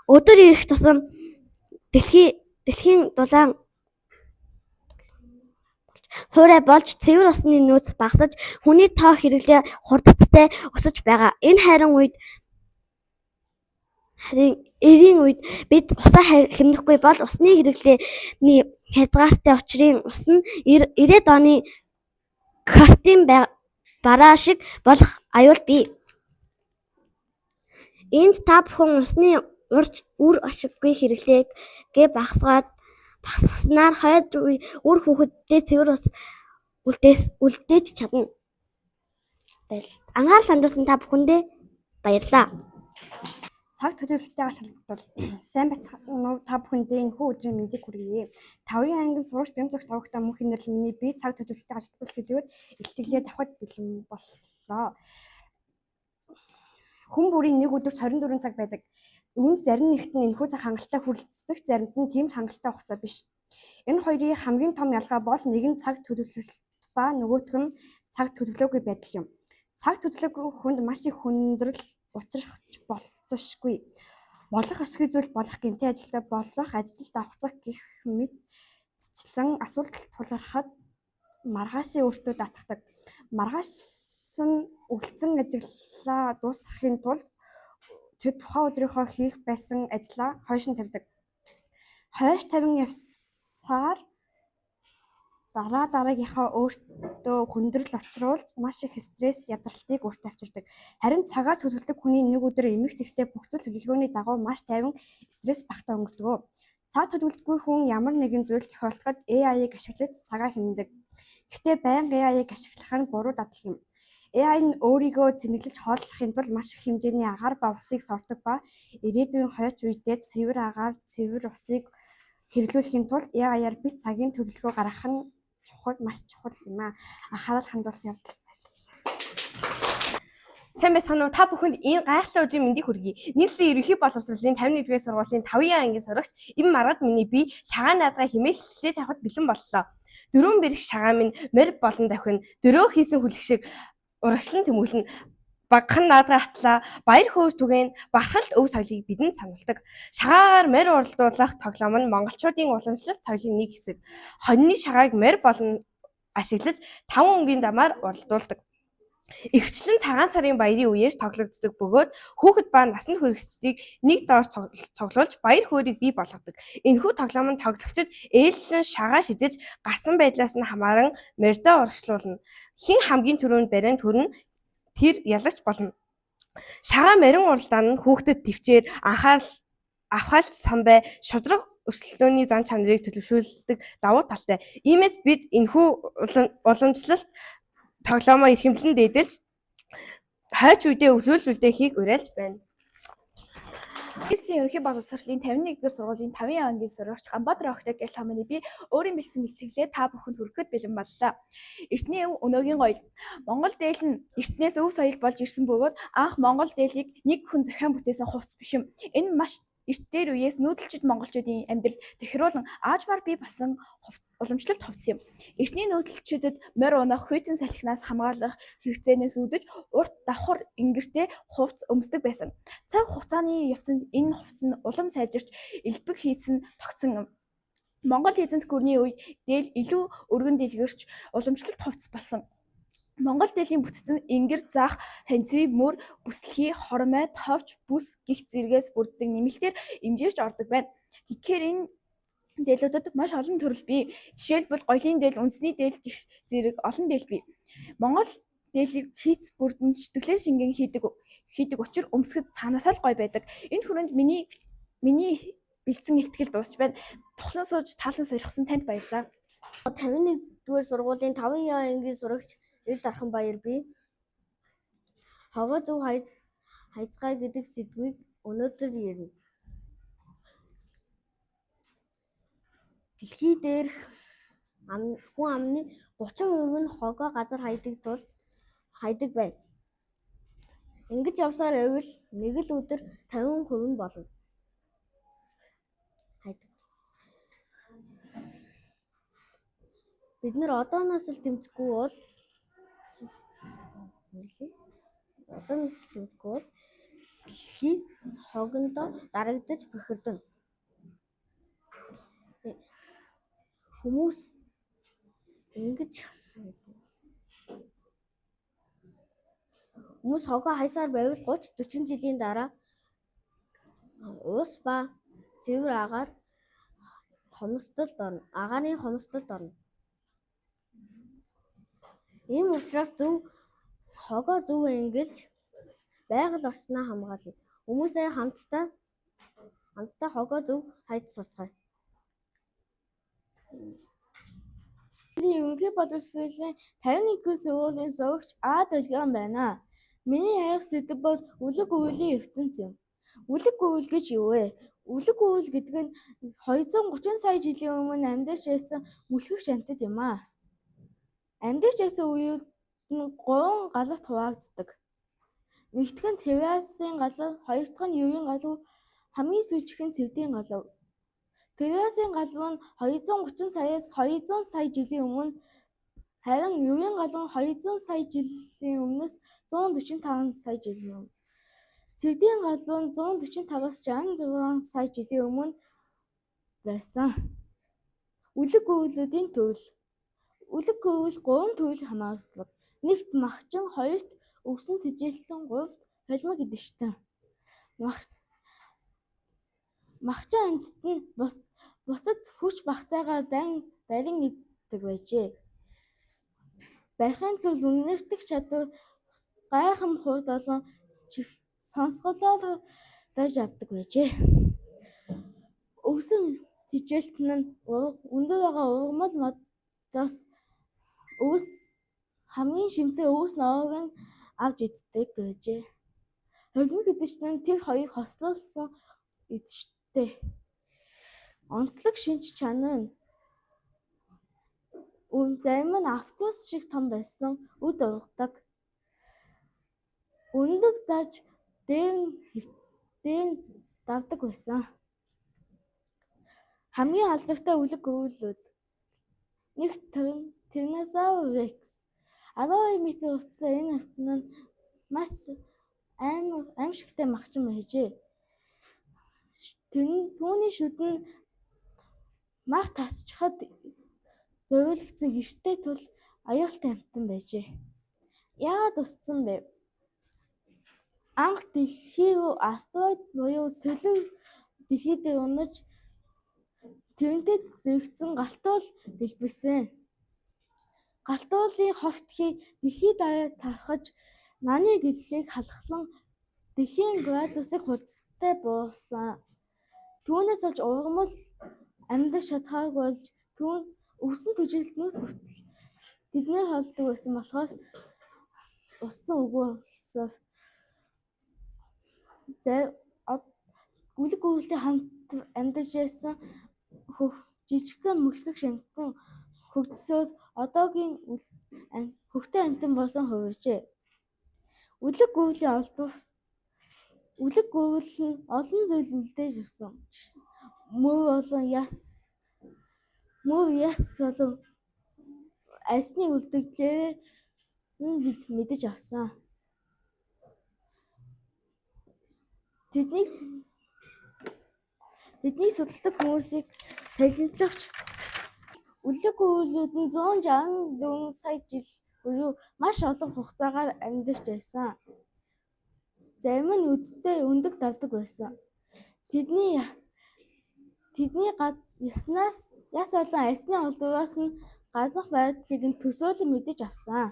Өдөр ирэх тусам дэлхийн дулаан хуурай болж цэвэр усны нөөц багасж хүний тоо хэрэглээ хурдцтай өсөж байгаа. Энэ эрийн үед бид усаа хэмнэхгүй бол усны хэрэглээний хязгаартай учрын ус нь 90-ад оны картын бараа шиг болох аюул бий. Энд та бүхэн усны үр ашиггүй хэрэглээгээ багасгаснаар хойд үр хүүхэдтэй цэвэр ус үлдээж чадна. Анхаарал хандуулсан та бүхэндээ баярлалаа. Цаг төлөвлөлтөйгээр шалгалтууд сайн байцгаана уу та бүхэндээ энэхүү өдрийн мэндийг хүргэе. 5-ын ангийн сурагч Бямцагт тавагтаа мөнх нэрл миний бие цаг төлөвлөлтөйг ашиглах сэдвээр илтгэлээ давхад бэлэн боллоо. Хүн бүрийн нэг өдөрт 24 цаг байдаг. Үүнд зарим нэгт нь энэхүү цаг хангалттай хүрэлцдэг, заримд нь тийм хангалттай хугацаа биш. Энэ хоёрын хамгийн том ялгаа бол нэг нь цаг төлөвлөлт ба нөгөөх нь цаг төлөвлөөгүй байдал юм. Цаг төлөвлөөгүй хүнд маш их хүндрэл учрах болзошгүй. Болох ёсгүй зүйл болох, гэнтэй ажилдаа болох, ажилд авахцах гэх мэтчлэн асуудал тулгархад маргаашийн өөртөө татдаг. Маргааш нь үлдсэн ажиглаа дуусгахын тулд тэд тухайн өдрийнхөө хийх байсан ажлаа хойш нь тавьдаг. Хойш тавин явсаар дараагийнхаа өөртөө хүндрэл учруулж маш их стресс, ядралтыг өөртөө авчирдаг. Харин цагаа төлөвлөдөг хүний нэг өдөр эмх зэгстэй бүх зүйл төлөвлөгөөний дагуу маш тайван стресс багтаа өнгөрдөг. Цаг төлөвлөдөггүй хүн ямар нэгэн зүйл тохиолдоход AI-г ашиглаж цагаа хэмнэдэг. Гэхдээ байнга AI-г ашиглах нь буруу дадал юм. AI нь өөрийгөө зэниглэж хооллохын тулд маш их хэмжээний агаар ба усыг сордог ба ирээдүйн хойч үедээ цэвэр агаар, цэвэр усыг хэрэглүүлэхийн тулд AI-аар бит цагийн төлөвлөгөө гаргах нь маш чухал юм аа. Анхаарал хандуулсан явдал баярлалаа. Сайн байцгаана уу та бүхэнд энэ гайхалтай өдрийн мэндийг хүргэе. Нийслэлийн ерөнхий боловсролын 51-р сургуулийн 5-ын ангийн сурагч Им Маргад миний бие шагаан наадгаа хэмээх хэллээ тавихад бэлэн боллоо. Дөрвөн бэрх шагаан минь морь болон давхин дөрөө хийсэн хүлэг шиг урагшлан тэмүүлэн багхан наадгаа хатлаа баяр хөөр түгээн бархалт өв соёлыг бидэнд сануулдаг. Шагаагаар морь уралдуулах тоглоом нь монголчуудын уламжлалт соёлын нэг хэсэг. Хоньны шагааг морь болон ашиглаж 5 өнгийн замаар уралдуулдаг. Эвчлэн цагаан сарын баярын үеэр тоглогддог бөгөөд хүүхэд ба насанд хүрэгчдийг нэг доор цуглуулж баяр хөөргийг бий болгодог. Энэхүү тоглоом нь тоглогчид ээлжлэн шагаа шидэж гарсан байдлаас нь хамааран морьдоо урагшлуулна. Хэн хамгийн түрүүнд барин төрнө тэр ялагч болно. Шагаа морин уралдаан нь хүүхдэд төвчээр анхаарал авахалж самбай шудраг өрсөлдөөний зан чанарыг төлөвшүүлдэг давуу талтай. Иймээс бид энэхүү уламжлалт тоглоомоо эрхэмлэн дээдэлж хойч үедээ өвлүүлж үлдээхийг уриалж байна. Нийслэлийн ерөнхий боловсролын 51-р сургуулийн 5-ын ангийн сурагч Ганбаатар Октог гэх хамааны би өөрийн бэлдсэн илтгэлээ та бүхэнд хүргэхэд бэлэн боллоо. Эртний өнөөгийн гоёл. Монгол дээл нь эртнээс өв соёл болж ирсэн бөгөөд анх Монгол дээлийг нэг хүн зохион бүтээсэн хувцас биш юм. Энэ маш эртээр үеэс нүүдэлчид монголчуудын амьдрал тохируулан аажмаар бий болсон уламжлалт хувцас юм. Эртний нүүдэлчидэд морь унах, хүйтэн салхинаас хамгаалах хэрэгцээнээс үүдэж урт давхар ингэртэй хувцас өмсдөг байсан. Цаг хугацааны явцад энэ хувцас нь улам сайжирч элбэг хийсэн тогтсон юм. Монгол эзэнт гүрний үед дээл илүү өргөн дэлгэрч уламжлалт хувцас болсон. Монгол дээлийн бүтцэн ингэр заах, ханцвий, мөр, бүслэхий, хормой, товч, бүс гих зэргээс бүрддэг нэмэлтээр эмжирч ордог байна. Тэгэхээр энэ дээлүүдд маш олон төрөл бий. Жишээлбэл гоёлын дээл, үндэсний дээл гих зэрэг олон дээл бий. Монгол дээлийг хийц бүрдэн сэтгэлээ шингэн хийдэг учир өмсгөд цаанаасаа л гоё байдаг. Энэ хүрээнд миний бэлдсэн ихтгэл дуусч байна. Тухлан сууж таалан сорьхсон танд баярлалаа. 51-р сургуулийн 5 ангийн сурагч Эрд Архан Баяр бий. Хогоо зөв хайцгаая гэдэг сэдвийг өнөөдөр ярина. Дэлхий дээрх хүн амны 30% нь хогоо газар хайдаг байна. Ингэж явсаар байвал нэг л өдөр 50% нь болно. Бид нэр одооноос л тэмцэхгүй бол дэлхий хогондоо дарагдаж бохирдно. Хүмүүс хогоо хайсаар байвал 30-40 жилийн дараа уус ба цэвэр агаарын хомсдолд орно. Ийм учраас хогоо зөв ангилж байгаль орчноо хамгаалъя. Хүмүүсээ хамтдаа хогоо зөв хайж сурцгаая. Ерөнхий боловсролын 51-р сургуулийн сурагч А. Долгион байна. Миний ярих сэдэв бол үлэг үйлийн ертөнц юм. Үлэг үйл гэж юу вэ? Үлэг үйл гэдэг нь 230 сая жилийн өмнө амьдарч байсан мүлхэгч амьтад юм аа. Амьдарч байсан үед нь 3 галавт хуваагддаг. Нэгдүгээр нь Тевясын галав, хоёр дахь нь Евийн галав, хамгийн сүүлчийнх нь Цэвдийн галав. Тевясын галав нь 230 саяас 200 сая жилийн өмнө, харин Евийн галав нь 200 сая жилийн өмнөөс 145 сая жилийн өмнө. Цэвдийн галав нь 145-аас 66 сая жилийн өмнө байсан. Үлэг үйлүүдийн төрөл. Үлэг үйл 3 төрөл хамаардаг. Нэгт махчин, хоёрт өвсөн тэжээлтэн, гуравт холимог идэвхтэй. Махчин амьтад нь бусад хүч багтайгаа барин иддэг байжээ. Барихын тулд үнэртэх чадвар гайхамхур долоон сонсголоор байж авдаг байжээ. Өвсөн тэжээлтэн нь өндөр байгаа ургамал модоос хамгийн шимтэй өвс ноорыг авч иддэг байжээ. Холимог идэвхтэй нь тэр хоёрыг хослуулсан идэвхтэй. Онцлог шинж чанар нь зарим нь автобус шиг том байсан, үд ургадаг. Өндөг даж дээр давдаг байсан. Хамгийн алдартай үлэг үйлүүд. Нэг Tyrannosaurus Rex. 12 м урттай энэ автон нь маш аимшигтай махчин байжээ. Түүний шүд нь мах тасчихад зовийлгдсан гэртэй тул аюултай амьтан байжээ. Яагаад устсан бэ? Анх дэлхий рүү астероид буюу солио дэлхий дээр унаж тэрнтэй зэрэгцсэн галтуул дэлбэрсэн. Галтуулын ховтхий дэлхий даяар тархаж наны гэрлийг халахлан дэлхийн градусыг хурдтай буусан. Түүнээс болж ургамал амьдарч чадхааргүй болж өвсөн тэжээлтнүүд хүртэл тэдний холдог байсан болохоор устсан үгүй болсоор үлэг үйлдэл хамт амьдарч байсан жижигхэн мөлхөгч амьтан хөгжсөөр одоогийн хөгтэй амьтан болон хувиржээ. Үлэг үйл нь олон зүйл үлдээж авсан. Мөр яс болон арсны үлдэгдлээ бид мэдэж авсан. Тэднийг судалдаг хүмүүсийг палеонтологч. Үлэг үйлүүд нь 164 сая жил буюу маш олон хугацаагаар амьдарч байсан. Зарим нь үдтэй өндөг давдаг байсан. Тэдний яснаас яс олон арсны холдоос нь гаднах байдлыг нь төсөөлөн мэдэж авсан.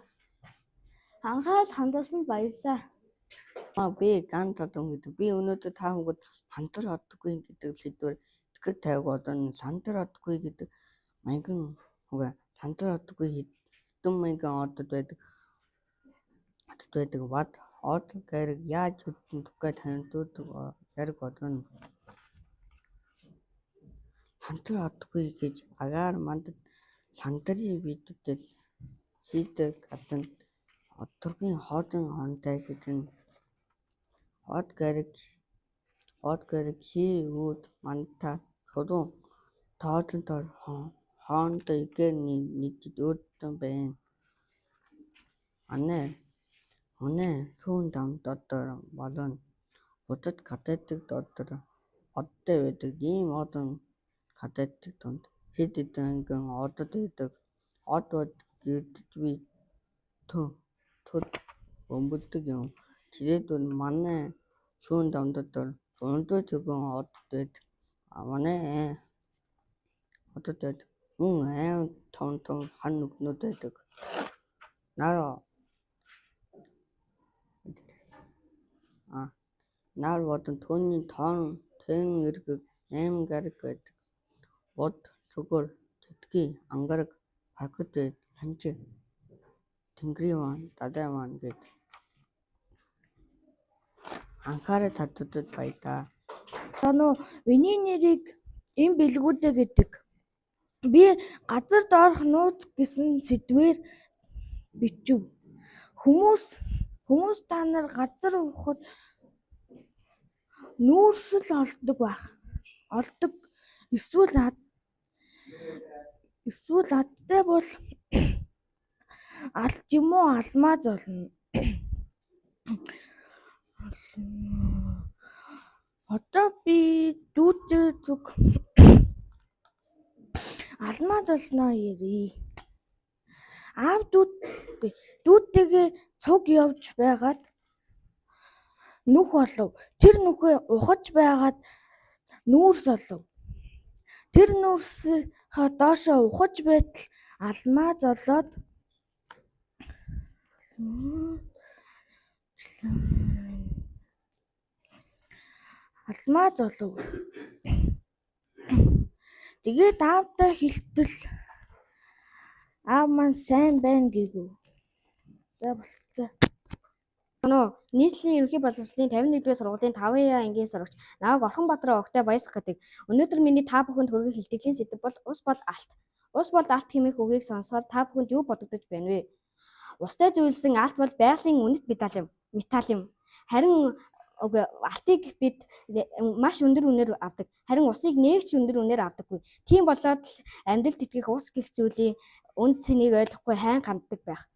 Анхаарал хандуулсанд баярлалаа. Би Гант одон гэдэг. Би өнөөдөр та бүхэнд хантар оддоггүй гэдэг сэдвээр итгэж тавиг одоо хантар оддоггүй гэдэг маягийн хантар оддоггүй хэдэн маягийн одод байдаг бад од гэрэг яаж үтэн тухай танилцуулдаг гэрэг одон хантар оддоггүй гэж агаар мандад хантарын бидэд хийдэг гадна одторгийн хоодын хондой гэдэг нь од гэрэг хий үүд манта чулуун тоодон тор хоондоо игээр нэгд өөдөн байна. Онэ сүүн дам дотор болон будад гадаадаг дотор одтой байдаг ийм одон гадаадаг донд хэд хэдэн ангийн одод байдаг. Од гэрдэж би төд өмбөлдөг юм. Чирээдүүн манай сүүн дам дотор 100 тэрбум одод байдаг. Манай одод байдаг. Мөн аим том хан нүгнүүд байдаг. Нар бодон түүний тэн эргэг 8 гараг байдаг. Бод цугур тэтгэй ангараг паркд ханчиг тэнгэрийн ван дадаа ван гэд анхаарал татварт баярлаа. Миний нэрийг энэ бэлгүүдэ гэдэг. Би газар доорх нууц гэсэн сэдвээр бичв. Хүмүүс та нар газар ухад нүүрсэл олдог эсвэл адтай бол алж юм уу алмаа золно. Одоо би дүүтэй зүг алмаа золсноо ярий. Аав дүүтэйгээ цуг явж байгаад нүх олов. Тэр нүхээ ухаж байгаад нүүрс олов. Тэр нүүрсийнхаа доошоо ухаж байтал алмаа золоод алмаа золов. Тэгээд аавтай хэлтэл аав маань сайн байна гэв. За болцоо. Нийслэлийн ерөнхий боловсролын 51-р сургуулийн 5 ангийн сурагч Наваг Орхонбаатар Огтой баясгах гэдэг. Өнөөдөр миний та бүхэнд хүргэх хэлтгэлийн сэдэв бол ус бол алт. Ус бол алт хэмээх үгийг сонсоход та бүхэнд юу бодогдож байна вэ? Устай зүйлсэн алт бол байгалийн үнэт металл юм. Харин алтыг бид маш өндөр үнээр авдаг. Харин усыг нээгч өндөр үнээр авдаггүй. Тийм болоод л амьдралд итгэх ус гэх зүйлийн үн цэнийг ойлгохгүй хайн ханддаг байх.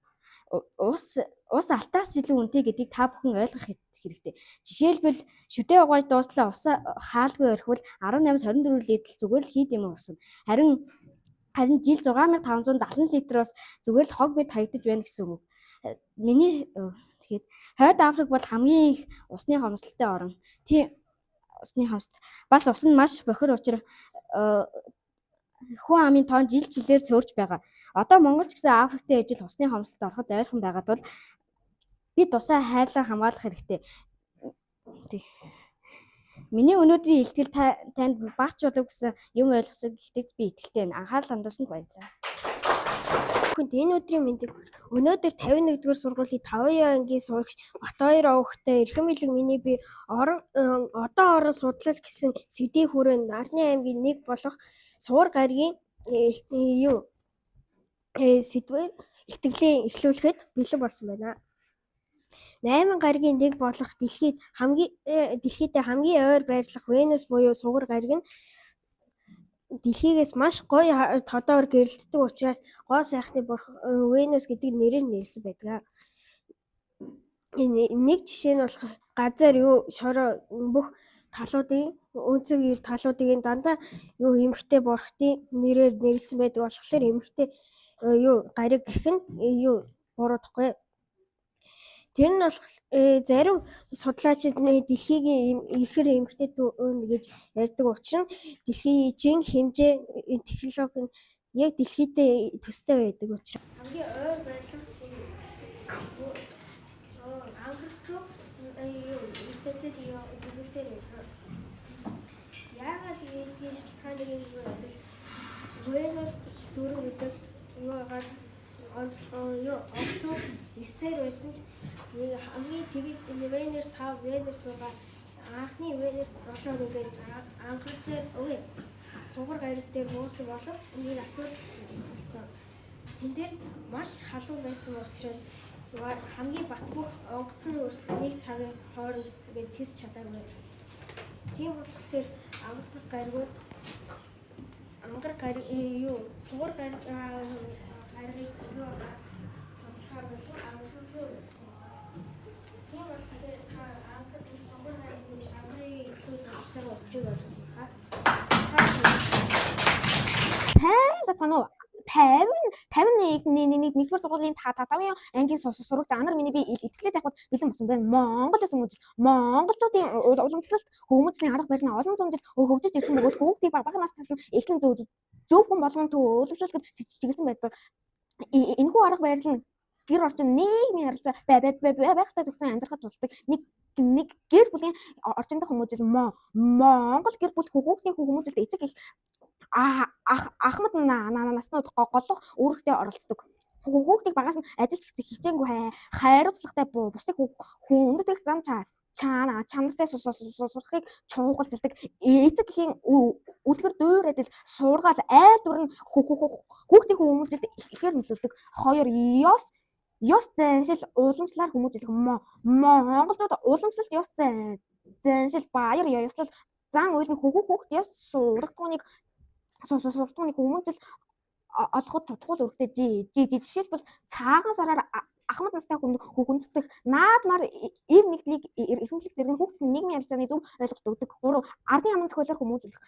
Ус алтаас илүү үнэтэй гэдгийг та бүхэн ойлгох хэрэгтэй. Жишээлбэл шүдээ угааж дууслаа ус хаалгүй орхивол 18-24 литр зүгээр л хийд юм усна. Харин жил 6570 литроос зүгээр л хог бит хаягдаж байна гэсэн үг. Тэгэхээр Хойд Африк бол хамгийн их усны хомсдолтой орн. Тийм усны хомсд. Бас ус нь маш бохир учраас хүн амын тоон жилээр цөөрж байгаа. Одоо Монголч гэсэн Африктэй ижил усны хомсдолд ороход ойрхон байгаа тул бид усаа хайрлан хамгаалах хэрэгтэй. Миний өнөөдрийн илтгэл танд багч болов гэсэн юм ойлгосоо гэхдээ би итгэлтэй байна. Анхаарал хандуулсанд баярлалаа. Хүнд энэ өдрийн мэндийг өнөөдөр 51-р сургуулийн 5 ангийн сурагч Батбаяр Овогтой эрхэм мэлэг миний би одоо орон судлал гэсэн сэдвийн хүрээнд Нарны аймгийн нэг болох Суур гаригийн сэдвээр илтгэлээ эхлүүлэхэд бэлэн болсон байна. 8 гаригийн нэг болох дэлхийдээ хамгийн ойр байрлах Венус буюу Суур гариг нь дэлхийгээс маш гоё тодоор гэрэлтдэг учраас гоо сайхны бурхан Венус гэдэг нэрээр нэрлсэн байдаг. Нэг жишээ нь болох газар шороо бүх талуудын өнцөг талуудын дандаа эмхтэй бурхтын нэрээр нэрлсэн байдаг болохоор эмхтэй гариг гэх нь буруудахгүй. Тэр нь болох зарим судлаачид дэлхийн ихэр эмгтэй төвөн гэж ярьдаг учраас дэлхийн эжийн хэмжээ технологи нь яг дэлхийдээ төстэй байдаг учраас хамгийн ойр барилга шиг анхаарч интегрэт юусээр байсан. Яагаад гэдгийг шалтгааныг юу вэ? Венер дөрөв гэдэг юугаар онцгой эсээр байсан ч хамгийн тэгээд Венер 5, Венер 6 анхны Венер 7 гэдэг анхаарчаар өгөө сугар гариг дээр буусан боловч энэ асуудал болсон. Тэн дээр маш халуун байсан учраас хамгийн бат бөх онгоцны хүртэл нэг цагийн хооронд ингээд тэс чадаагүй. Тийм болохоор ангар гариг юу сугар гаригыг юу судлахаар бол ангар байсан. Тийм болохоор ангар сугар гаригыг шамрын илүү судлаж байгаа учрыг ойлгосон хаа. Сайн бацаано 51-р сургуулийн 5 ангийн сурагч анар миний би итгэлээд явахад бэлэн болсон байна. Монгол улс хүмүүж монголчуудын уламжлалт хүмүүжлийн арга барил нь олон зуун жил хөгжиж ирсэн бөгөөд хүүхдийг бага настай эхлэн зөв хүн болгон төлөвшүүлэхэд чиглэсэн байдаг. Энэхүү арга барил нь гэр орчин нийгмийн харилцаа байхтай зөвхөн амьдрахад тусдаг. Нэг гэр бүлийн орчин дэх хүмүүжил Монгол гэр бүл хүүхдийн хүмүүжилд эцэг их ахмад наснууд голох үүрэгтэй оролцдог. Хүүхдийг багаас нь ажиллаж хичээнгүй хариуцлагатай бусдыг хүн өндөдөх зам чанартай сурахыг чухалчилдаг. Эцэг эхийн үлгэр дуурайл сургаал айл дүр нь хүүхдийн хүмүүжилд ихээр нөлөөлдөг. 2 ёс заншил уламжлалаар хүмүүжүүлэх монголчууд уламжлалт ёс заншил баяр ёслол зан үйлний хүүхд ёс сургалтын хүмүүжил олоход чухал үүрэгтэй. Жишээлбэл цагаан сараар ахмад настай хүндэтгэх наадмаар ив нэгдлийг эрхэмлэх зэрэг нь хүүхдэд нийгмийн харилцааны зөв ойлголт өгдөг. 3 ардын аман зохиолоор хүмүүжүүлэх.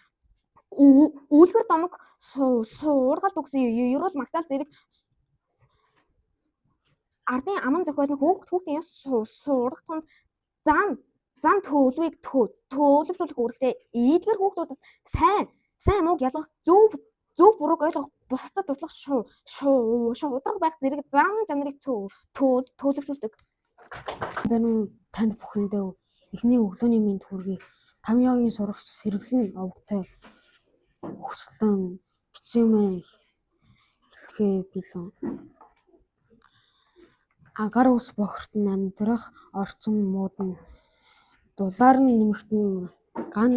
Үлгэр домог сургалт өгсөн ерөөл магтаал зэрэг ардын аман зохиол нь хүүхдийн ёс сургалтын зан төлөвийг төлөвшүүлэх үүрэгтэй. Эдгээр хүүхдүүдэд сайн мууг ялгах зөв бурууг ойлгох бусдад туслах шударга байх зэрэг зам чанарыг төлөвшүүлдэг. Бэнүү танд бүхэндээ эхний өглөөний мэнд хүргэе. 5 явын сурах сэргэлэн овогтой хүслэн бичимээ хэлхээ билэн. Агаар ус бохирдон амьдрах орчин муудан дулаар нь нэмэгдэн ган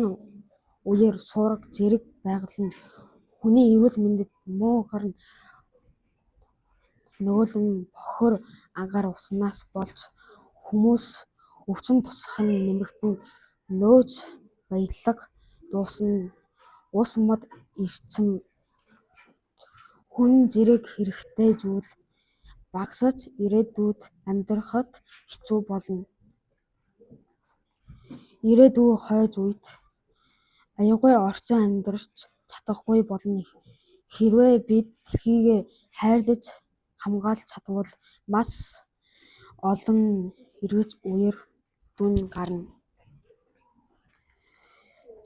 үеэр сураг зэрэг байгаль нь хүний эрүүл мэндэд муу гарна нөгөөлөн бохор агаар уснаас болж хүмүүс өвчин тусах нь нэмэгдэн нөөж баялаг дуусна ус мод эрчим хүн зэрэг хэрэгтэй зүйл багасж ирээдүйд амьдрахад хэцүү болно. Ирээдүй хойж үед аюулгүй орчин амьдарч чадахгүй болно. Хэрвээ бид дэлхийгээ хайрлаж хамгаалж чадвал маш олон эргэж үеэр дүн гарна.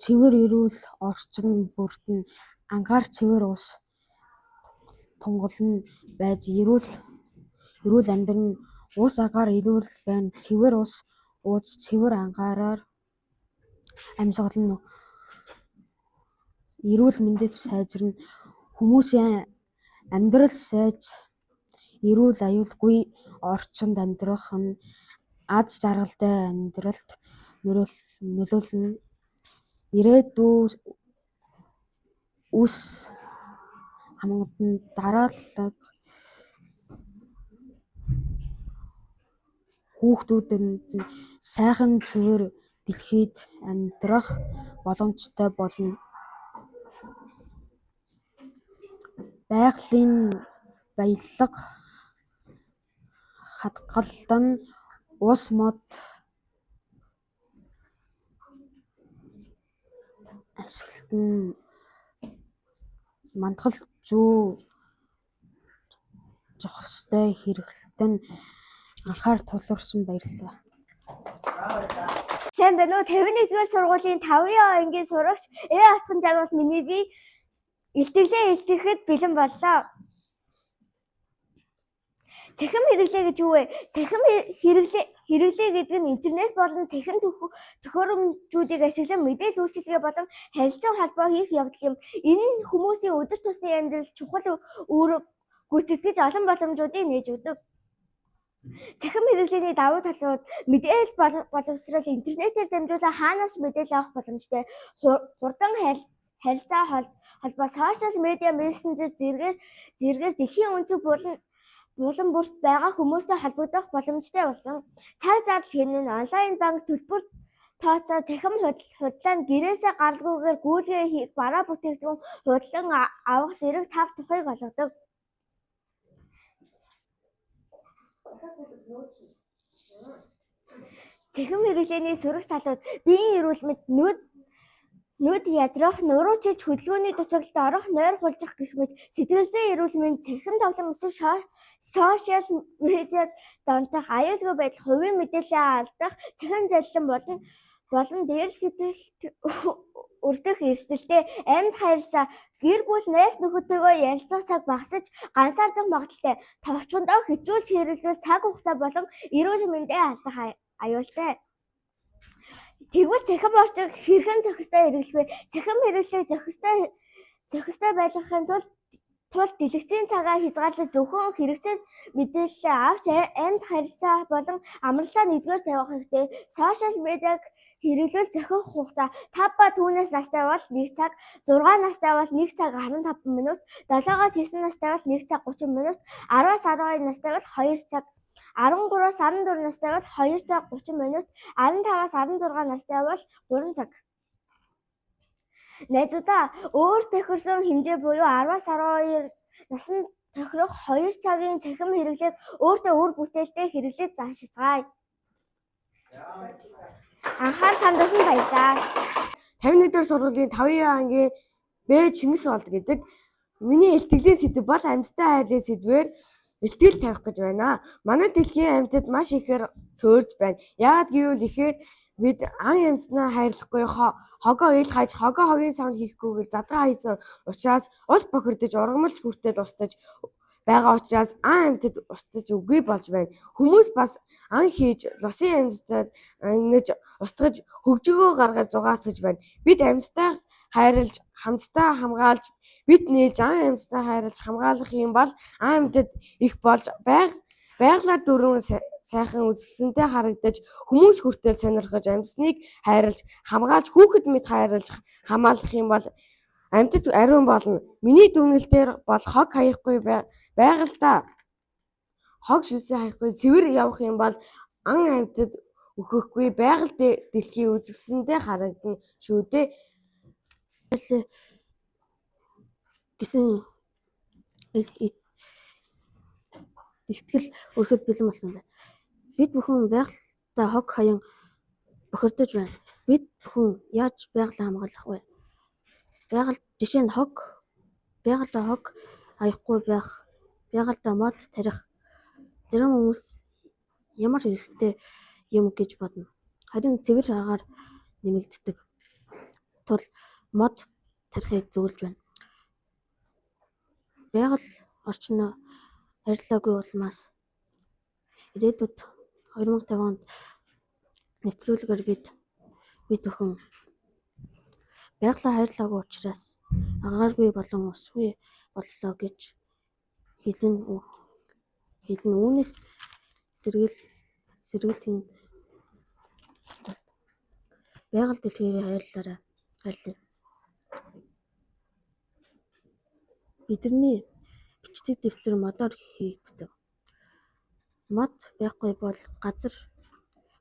Чивэр эрүүл орчин бүрдэн ангаар чивэр ус тунгалан байж эрүүл амьдран ус агаар эрүүл байна. Чивэр ус ууж чивэр ангаараар амьсгална. Эрүүл мэндэд сайжирна. Хүмүүсийн амьдрал сайж эрүүл аюулгүй орчинд амьдрах нь аз жаргалтай амьдралд нөлөөлнө. Ирээдүй үс хамгадан дараалал хүүхдүүдэд сайхан цэвэр дэлхийд амьдрах боломжтой болно. Байгалийн баялаг хадгалдан ус мод ашиглан мандгал зүү авах ёстой хэрэглэлд нь анхаар тулгуурсан баярлалаа. Сайн байна уу? 51-р сургуулийн 5 ангийн сурагч Атхан Жаргал миний би илтгэлээ илтгэхэд бэлэн боллоо. Цахим хэрэглээ гэж юу вэ? Цахим хэрэглээ гэдэг нь интернет болон цахим төхөөрөмжүүдийг ашиглан мэдээлэл үйлчилгээ болон харилцан холбоо хийх явдал юм. Энэ нь хүмүүсийн өдөр тутмын амьдралд чухал үүрэг гүйцэтгэж олон боломжуудыг нээж өгдөг. Цахим хэрэглээний давуу талууд мэдээлэл боловсрол интернетээр дамжуулан хаанаас мэдээлэл авах боломжтой. Хурдан харилцаа холбоо сошиал медиа мессенжер зэргээр дэлхийн өнцөг булан бүрт байгаа хүмүүстэй холбогдох боломжтой болсон. Цаг зардал хэмнэн онлайн банк төлбөр тооцоо цахим худалдаанд гэрээсээ гаралгүйгээр гүйлгээ хийх бараа бүтээгдэхүүн худалдан авах зэрэг тав тухайг олгодог. Цахим хэрэглээний сөрөг талууд биеийн эрүүл мэнд, нүд ядрах, нуруу чилж хөдөлгөөний дуцагт орох, нойр хулжих гэх мэт сэтгэл зүйн эрүүл мэнд, цахим тоглоом эсвэл сошиал медиад донтох, аюулгүй байдал, хувийн мэдээлэл алдах, цахим залилан болон дээрлэх хэтэлт өрдөх эрсдэлтэй амьд харилцаа, гэр бүл найз нөхөдтэйгөө ярилцах цаг багасж ганцаардах магадлалтай, товчхондоо хичүүлж хэрэглүүл цаг хугацаа болон эрүүл мэндээ алдах аюултай. Тэгвэл цахим орчиг хэрхэн зохистой хэрэглэх вэ? Цахим хэрэглээг зохистой байлгахын тулд дэлгэцийн цагаа хязгаарлаж зөвхөн хэрэгцээ мэдээлэл авч амьд харилцаа болон амралтаа нэгдүгээр тавих хэрэгтэй. Сошиал медиаг хэрэглүүл зохих хугацаа 5 ба түүнээс настай бол 1 цаг, 6 настай бол 1 цаг 15 минут, 7-оос 9 настай бол 1 цаг 30 минут, 10-аас 12 настай бол 2 цаг, 13-аас 14 настай бол 2 цаг 30 минут, 15-аас 16 настай бол 3 цаг. Найзуудаа өөр тохирсон хэмжээ буюу 10-аас 12 наснд тохирох 2 цагийн цахим хэрэглээг өөртөө үр бүтээлтэй хэрэглэж заашицгаая. Анхаар сандсан баярлалаа. 51-р сургуулийн 5 ангийн Б Чингис болд гэдэг миний илтгэлийн сэдв бол амьттай хайрлын сэдвээр илтгэл тавих гэж байна. Манай дэлхийн амьтад маш ихээр цөөрж байна. Яагаад гэвэл ихээр бид ан янзнаа хайрлахгүй хогоо ил хайж хогийн савнд хийхгүйгээр задгаа хайсан учраас ус бохирдож ургамалж хүртэл устж байгаа учраас ан амьтад устж үгүй болж байна. Хүмүүс бас ан хийж лусын амьтдад ингэж устгаж хөгжөөгөө гаргаж зугаасгаж байна. Бид амьтдаа хайрлаж хамтдаа хамгаалж бид нээж ан амьтдаа хайрлаж хамгаалах юм бол ан амьтад их болж байгалаар дөрвөн сайхан үзэлсэнтэй харагдаж хүмүүс хүртэл сонирхож амьтсныг хайрлаж хамгаалж хүүхэд мэд хайрлаж хамгаалах юм бол амьтад ариун болно. Миний дүгнэлт дээр бол хог хаяхгүй байгальтаа хог шүсээ хаяхгүй цэвэр явах юм бол ан амьтад өгөхгүй байгаль дэлхий үзэгсэндээ харагдана шүү дээ. Гэсэн илтгэл өргөхөд бэлэн болсон байна. Бид бүхэн байгальтаа хог хаян бохирдож байна. Бид бүхэн яаж байгалаа хамгаалах вэ? Жишээ нь байгальтаа хог хаяхгүй байх, байгальтаа мод тарих. Зарим хүмүүс ямар хэрэгтэй юм гэж бодно. Харин цэвэр агаар нэмэгддэг тул мод тарихыг зөвлөж байна. Байгаль орчноо харьлаагүй улмаас ирээдүйд 2050 онд нэвтрүүлгээр бид бүхэн байгалаа хайрлаагүй учраас агааргүй болон усгүй боллоо гэж хэлэн үүнээс сэргийлэн байгаль дэлхийг хайрлаарай. Бидний бичдэг дэвтэр модоор хийгддэг. Мод байхгүй бол газар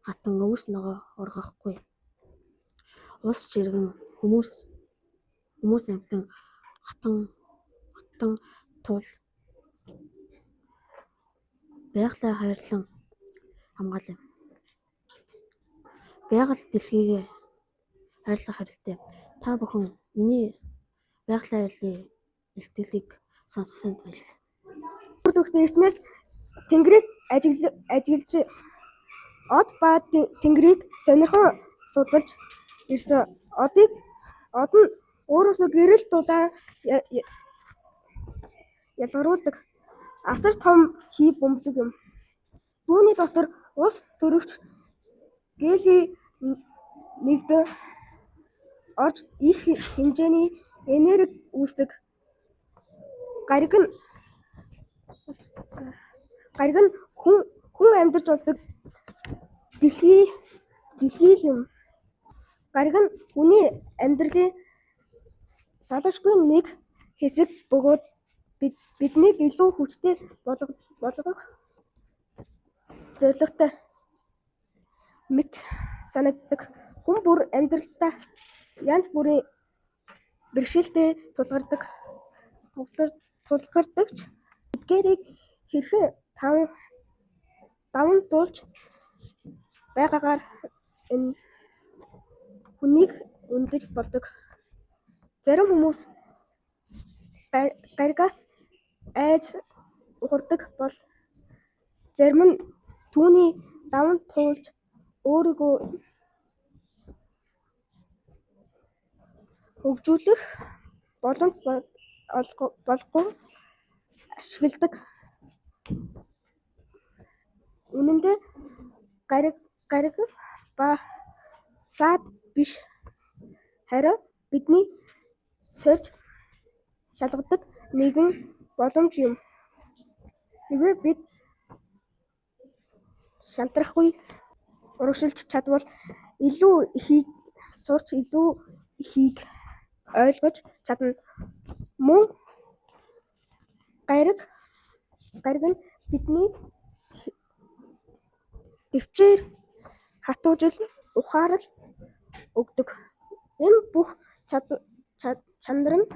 хатан өвс ногоо ургахгүй. Ус жиргэн хүмүүс амтан хатан тул байгалаа хайрлан хамгаална. Байгаль дэлхийг хайрлах хэрэгтэй. Та бүхэн миний байгалаа хайрлын илтгэлийг сонссонд баярлалаа. үхтэй эртнээс тэнгэрийг ажиглаж од ба тэнгэрийг сонирхон судалж ирсэн. Од нь өөрөөсөө гэрэл дулаан ялгаруулдаг асар том хий бөмбөлөг юм. Түүний дотор ус төрөгч гели нэгдэн орж их хэмжээний энерги үүсдэг. Гариг нь хүн амьдарч болдог дэлхий юм. Гариг нь хүний амьдралын салшгүй нэг хэсэг бөгөөд биднийг илүү хүчтэй болгох зорилготой мэт санагддаг. Хүн бүр амьдралдаа янз бүрийн бэрхшээлтэй тулгардагч эдгээрийг хэрхэн даван туулж байгаагаар хүнийг үнэлж болдог. Зарим хүмүүс гаригаас айж угардаг бол зарим нь түүний даван туулж өөрийгөө хөгжүүлэх боломж олгон ашигладаг. Үнэн дээр гариг ба саад биш харин бидний сольж шалгадаг нэгэн боломж юм. Хэвээ бид шантрахгүй урагшилж чадвал илүү ихийг сурч илүү ихийг ойлгож чадна. Мөн гариг нь бидний төвчээр хатуужил ухаарал өгдөг. Энэ бүх чанар нь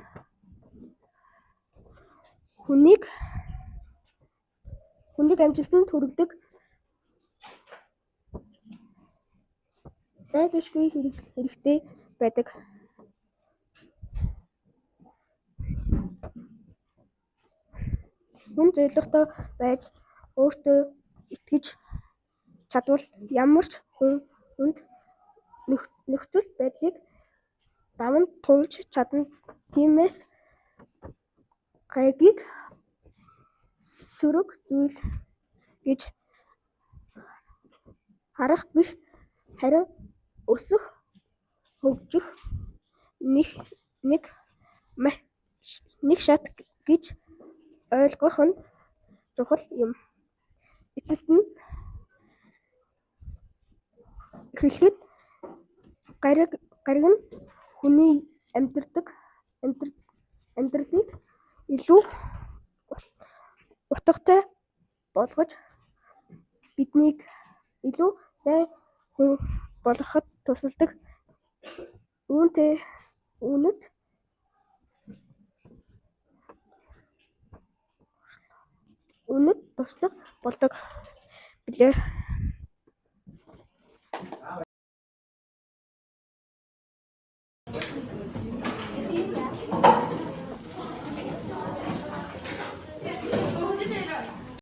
хүнийг амжилтанд хүргэдэг зайлшгүй хэрэгтэй байдаг. Хүн зоригтой байж өөртөө итгэж чадвал ямар ч хүнд нөхцөл байдлыг даван туулж чадна. Тиймээс гаригийг сөрөг зүйл гэж харах биш харин өсөх, хөгжих нэг шат гэж ойлгох нь чухал юм. Эцэст нь эхлэхэд гариг нь хүний амьдралыг илүү утгатай болгож биднийг илүү сайн хүн болгоход тусалдаг. Үүнэд туслах болдог билээ.